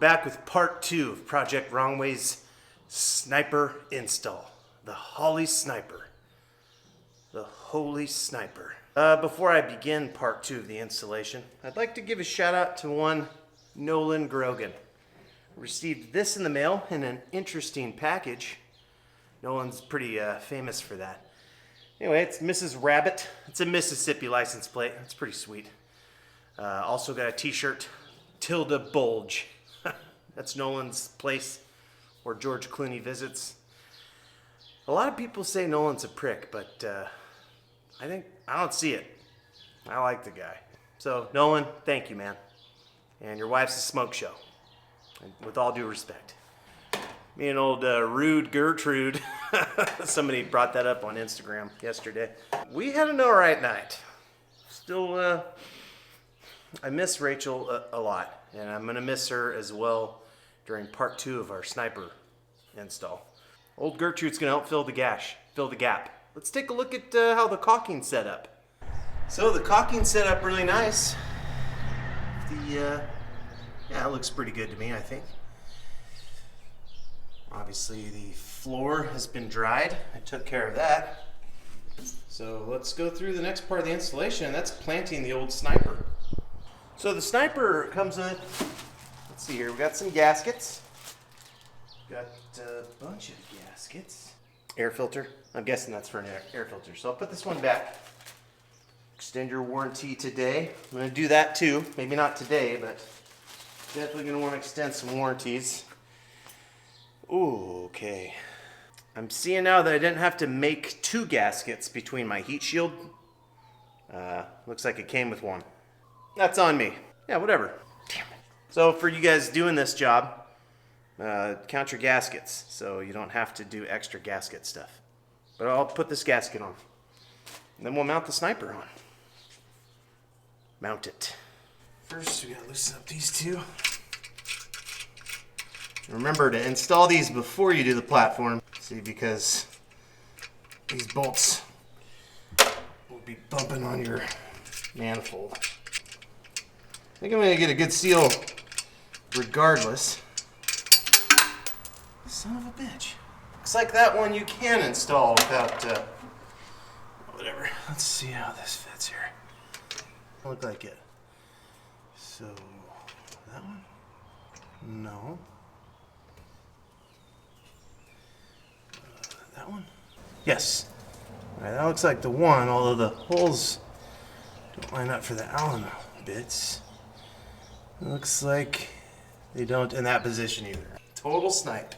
back with part 2 of Project Wrongway's sniper install. The Holley sniper. The Holy sniper. Before I begin part 2 of the installation, I'd like to give a shout out to one Nolan Grogan. Received this in the mail in an interesting package. Nolan's pretty famous for that. Anyway, it's Mrs. Rabbit. It's a Mississippi license plate. It's pretty sweet. Also got a t-shirt, Tilda Bulge. That's Nolan's place where George Clooney visits. A lot of people say Nolan's a prick, but I don't see it. I like the guy. So Nolan, thank you, man. And your wife's a smoke show. And with all due respect. Me and old Rude Gertrude, somebody brought that up on Instagram yesterday. We had an alright night. Still, I miss Rachel a lot, and I'm gonna miss her as well during part 2 of our sniper install. Old Gertrude's gonna help fill the gap. Let's take a look at how the caulking's set up. So the caulking's set up really nice. Yeah, it looks pretty good to me, I think. Obviously the floor has been dried. I took care of that. So let's go through the next part of the installation, and that's planting the old sniper. So the sniper comes with, let's see here, we got some gaskets. Got a bunch of gaskets. Air filter. I'm guessing that's for an air filter. So I'll put this one back. Extend your warranty today. I'm going to do that too. Maybe not today, but definitely going to want to extend some warranties. Ooh, okay. I'm seeing now that I didn't have to make 2 gaskets between my heat shield. Looks like it came with one. That's on me. Yeah, whatever. Damn it. So for you guys doing this job, count your gaskets so you don't have to do extra gasket stuff. But I'll put this gasket on. And then we'll mount the sniper on. Mount it. First, we gotta loosen up these 2. Remember to install these before you do the platform. See, because these bolts will be bumping on your manifold. I think I'm gonna get a good seal regardless. Son of a bitch. Looks like that one you can install without, whatever. Let's see how this fits here. Look like it. So, that one? No. That one? Yes. All right, that looks like the one, although the holes don't line up for the Allen bits. It looks like they don't in that position either. Total snipe.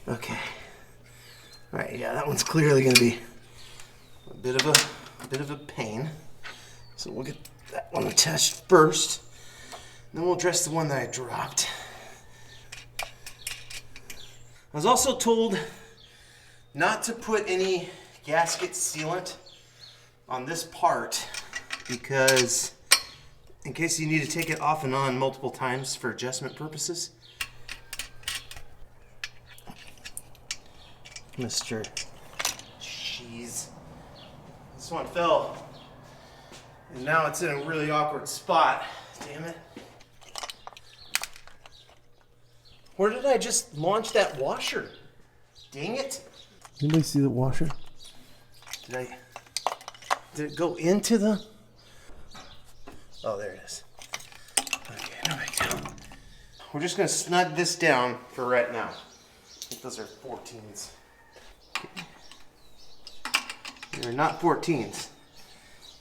Okay. All right, yeah, that one's clearly going to be a bit of a pain. So we'll get that one attached first. Then we'll address the one that I dropped. I was also told not to put any gasket sealant on this part because in case you need to take it off and on multiple times for adjustment purposes. Mr. Cheese. This one fell, and now it's in a really awkward spot. Damn it. Where did I just launch that washer? Dang it. Anybody see the washer? Did it go into the... Oh, there it is. Okay, no big deal. We're just going to snug this down for right now. I think those are 14s. They're not 14s.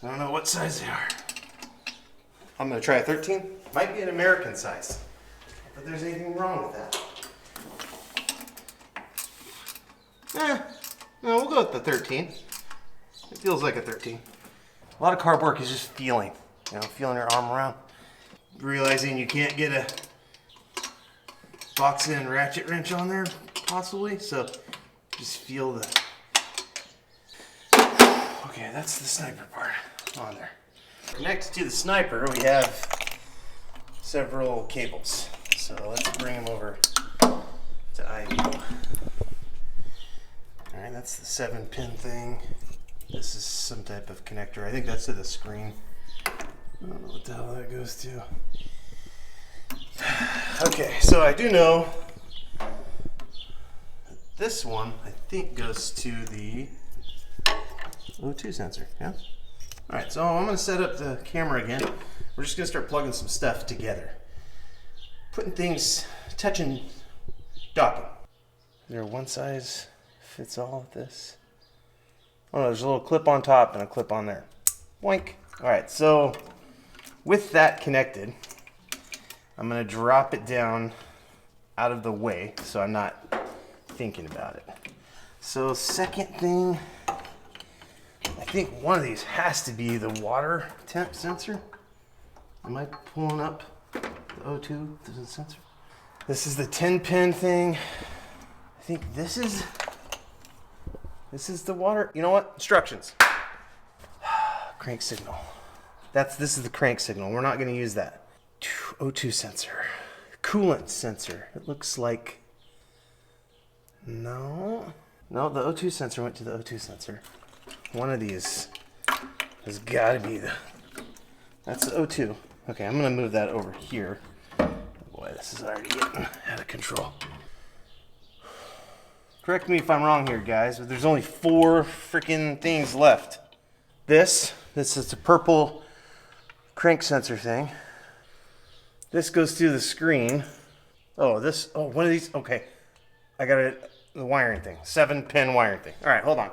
I don't know what size they are. I'm going to try a 13. Might be an American size. But there's anything wrong with that. No, we'll go with the 13. It feels like a 13. A lot of carb work is just feeling. You know, feeling your arm around. Realizing you can't get a box end ratchet wrench on there, possibly. So just feel the... Okay, that's the sniper part on there. Connected to the sniper, we have several cables. So let's bring them over to Ivy. Alright, that's the 7-pin thing. This is some type of connector. I think that's to the screen. I don't know what the hell that goes to. Okay, so I do know this one, I think, goes to the O2 sensor, yeah? All right, so I'm gonna set up the camera again. We're just gonna start plugging some stuff together. Putting things, touching, docking. Is there one size fits all of this? Oh no, there's a little clip on top and a clip on there. Boink. All right, so with that connected, I'm gonna drop it down out of the way so I'm not thinking about it. So second thing, I think one of these has to be the water temp sensor. Am I pulling up the O2 sensor? This is the 10-pin thing. I think this is the water. You know what? Instructions. Crank signal. This is the crank signal. We're not going to use that. O2 sensor. Coolant sensor. It looks like... No, the O2 sensor went to the O2 sensor. One of these has got to be that's the O2. Okay, I'm going to move that over here. Boy, this is already getting out of control. Correct me if I'm wrong here, guys, but there's only 4 freaking things left. This is the purple crank sensor thing. This goes through the screen. Oh, one of these, okay. I got the wiring thing, 7-pin wiring thing. All right, hold on.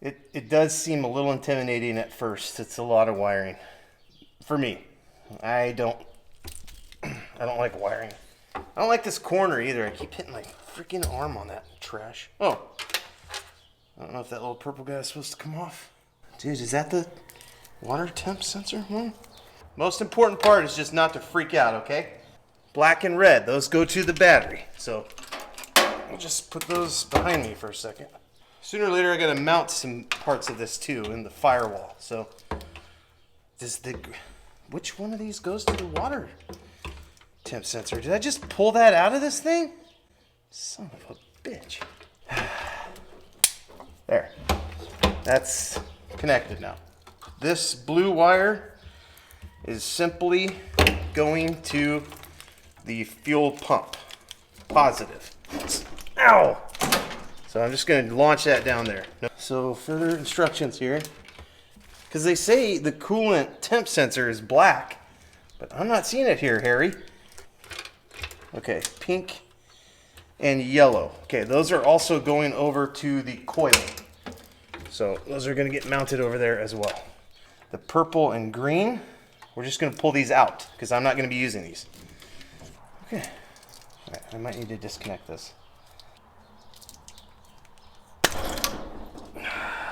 It does seem a little intimidating at first. It's a lot of wiring. For me, I don't like wiring. I don't like this corner either. I keep hitting my freaking arm on that trash. Oh, I don't know if that little purple guy is supposed to come off. Dude, is that the water temp sensor one? Most important part is just not to freak out, okay? Black and red, those go to the battery. So I'll just put those behind me for a second. Sooner or later, I gotta mount some parts of this too in the firewall. So, which one of these goes to the water temp sensor? Did I just pull that out of this thing? Son of a bitch. There. That's connected now. This blue wire is simply going to the fuel pump. Positive. Ow! So I'm just going to launch that down there. So further instructions here. Because they say the coolant temp sensor is black, but I'm not seeing it here, Harry. Okay, pink and yellow. Okay, those are also going over to the coil. So those are going to get mounted over there as well. The purple and green, we're just going to pull these out because I'm not going to be using these. Okay. All right, I might need to disconnect this.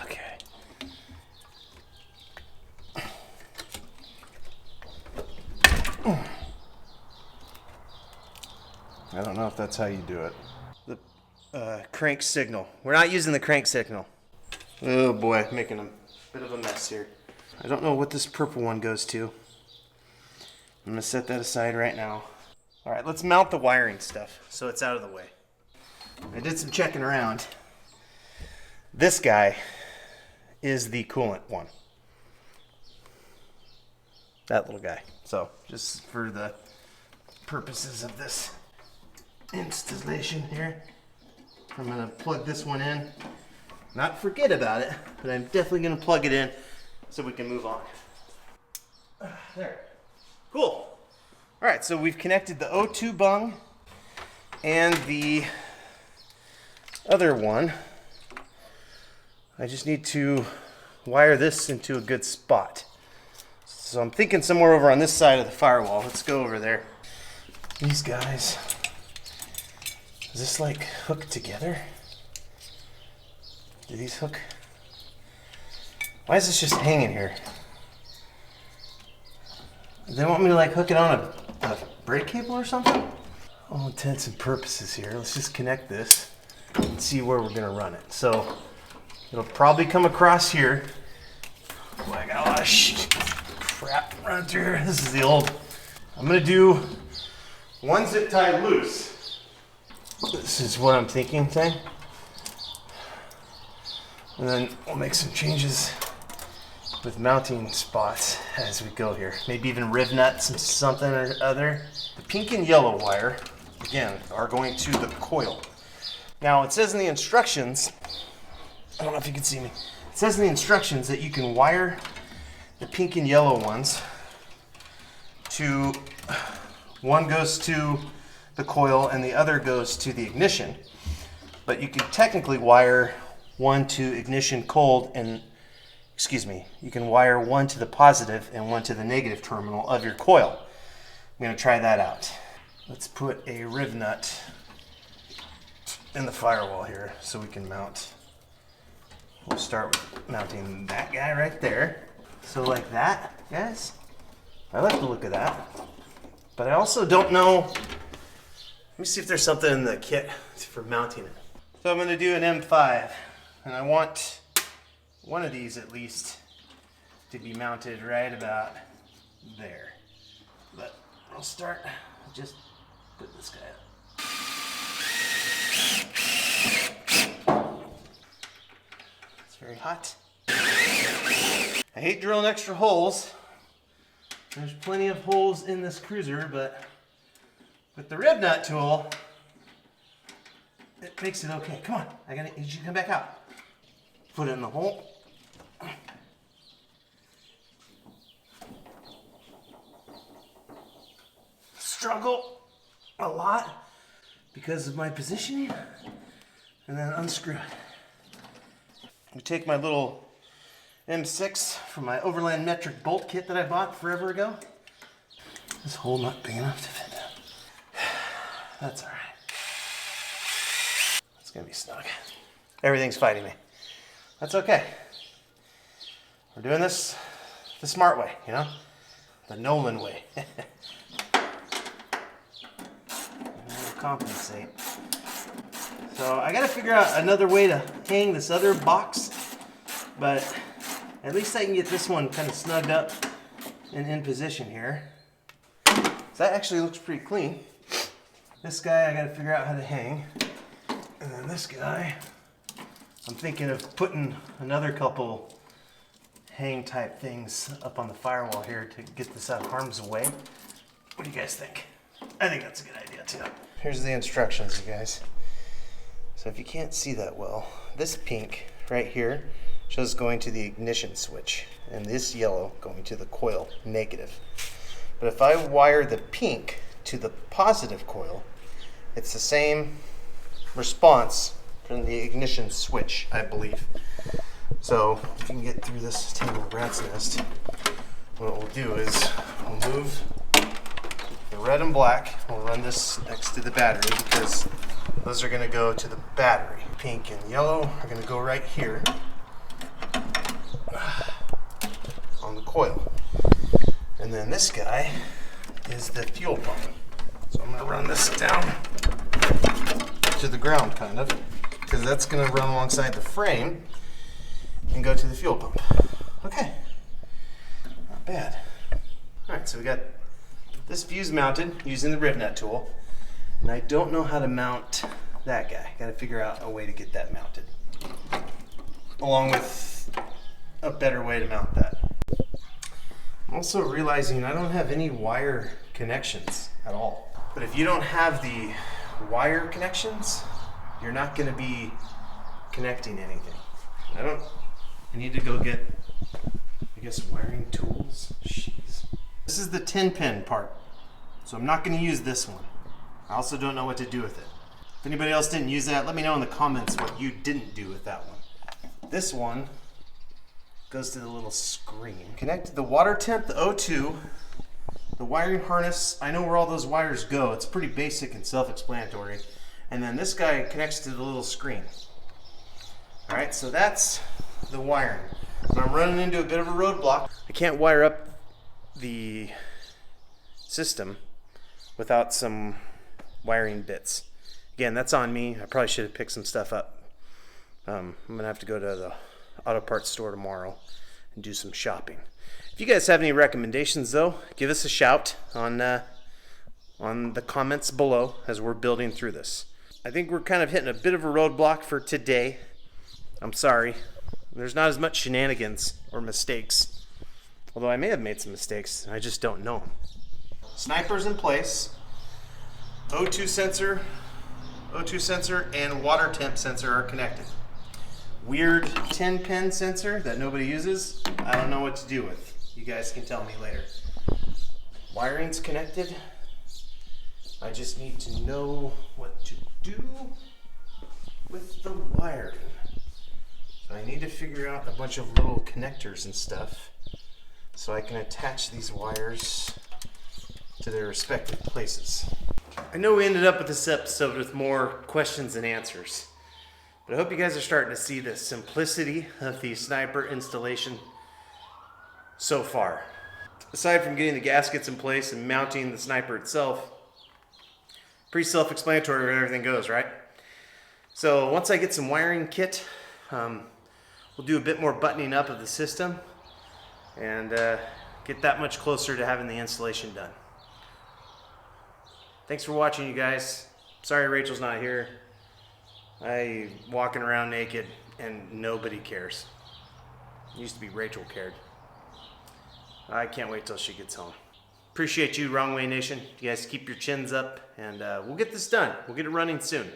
Okay. I don't know if that's how you do it. The crank signal. We're not using the crank signal. Oh boy, making a bit of a mess here. I don't know what this purple one goes to. I'm gonna set that aside right now. All right, let's mount the wiring stuff so it's out of the way. I did some checking around. This guy is the coolant one. That little guy. So just for the purposes of this installation here, I'm gonna plug this one in. Not forget about it, but I'm definitely gonna plug it in so we can move on. There. Cool. All right, so we've connected the O2 bung and the other one. I just need to wire this into a good spot. So I'm thinking somewhere over on this side of the firewall. Let's go over there. These guys, is this like hooked together? Do these hook? Why is this just hanging here? They want me to like hook it on a brake cable or something? All intents and purposes here. Let's just connect this and see where we're gonna run it. So it'll probably come across here. Boy, I got a lot of crap running through here. This is the old. I'm gonna do one zip tie loose. This is what I'm thinking thing. And then we'll make some changes with mounting spots as we go here. Maybe even riv nuts and something or other. The pink and yellow wire, again, are going to the coil. Now it says in the instructions, I don't know if you can see me, it says in the instructions that you can wire the pink and yellow ones to, one goes to the coil and the other goes to the ignition. But you can technically wire one to ignition cold and, you can wire one to the positive and one to the negative terminal of your coil. I'm gonna try that out. Let's put a riv nut in the firewall here so we can mount. We'll start with mounting that guy right there. So like that, guys. I like the look of that. But I also don't know, let me see if there's something in the kit for mounting it. So I'm gonna do an M5, and I want one of these at least to be mounted right about there. But I'll start, just put this guy up. It's very hot. I hate drilling extra holes. There's plenty of holes in this cruiser, but with the rib nut tool, it makes it okay. Come on, I need you to come back out. Put it in the hole. Struggle a lot because of my positioning, and then unscrew it. I take my little M6 from my Overland metric bolt kit that I bought forever ago. This hole not big enough to fit down. That's all right. It's gonna be snug. Everything's fighting me. That's okay. We're doing this the smart way, you know? The Nolan way. We'll compensate. So I gotta figure out another way to hang this other box, but at least I can get this one kind of snugged up and in position here. So that actually looks pretty clean. This guy I gotta figure out how to hang. And then this guy, I'm thinking of putting another couple hang type things up on the firewall here to get this out of harm's way. What do you guys think? I think that's a good idea too. Here's the instructions, you guys. So if you can't see that well, this pink right here shows going to the ignition switch, and this yellow going to the coil, negative. But if I wire the pink to the positive coil, it's the same response from the ignition switch, I believe. So if you can get through this tangled rat's nest, what we'll do is we'll move the red and black. We'll run this next to the battery because those are going to go to the battery. Pink and yellow are going to go right here on the coil. And then this guy is the fuel pump. So I'm going to run this down to the ground, kind of, because that's going to run alongside the frame and go to the fuel pump. Okay, not bad. All right, so we got this fuse mounted using the riv nut tool, and I don't know how to mount that guy. Got to figure out a way to get that mounted, along with a better way to mount that. I'm also realizing I don't have any wire connections at all. But if you don't have the wire connections, you're not going to be connecting anything. I need to go get, I guess, wiring tools. Jeez. This is the 10-pin part, so I'm not going to use this one. I also don't know what to do with it. If anybody else didn't use that, let me know in the comments what you didn't do with that one. This one goes to the little screen. Connect the water temp, the O2, the wiring harness. I know where all those wires go. It's pretty basic and self-explanatory. And then this guy connects to the little screen. All right, so that's the wiring. And I'm running into a bit of a roadblock. I can't wire up the system without some wiring bits. Again, that's on me. I probably should have picked some stuff up. I'm gonna have to go to the auto parts store tomorrow and do some shopping. If you guys have any recommendations, though, give us a shout on the comments below as we're building through this. I think we're kind of hitting a bit of a roadblock for today. I'm sorry. There's not as much shenanigans or mistakes Although I may have made some mistakes, I just don't know. Sniper's in place. O2 sensor and water temp sensor are connected. Weird 10-pin sensor that nobody uses, I don't know what to do with. You guys can tell me later. Wiring's connected. I just need to know what to do with the wiring. So I need to figure out a bunch of little connectors and stuff so I can attach these wires to their respective places. I know we ended up with this episode with more questions than answers, but I hope you guys are starting to see the simplicity of the sniper installation so far. Aside from getting the gaskets in place and mounting the sniper itself, pretty self-explanatory where everything goes, right? So once I get some wiring kit, we'll do a bit more buttoning up of the system and get that much closer to having the installation done. Thanks for watching, you guys. Sorry Rachel's not here. I'm walking around naked and nobody cares. It used to be Rachel cared. I can't wait till she gets home. Appreciate you, Wrong Way Nation. You guys keep your chins up and we'll get this done. We'll get it running soon.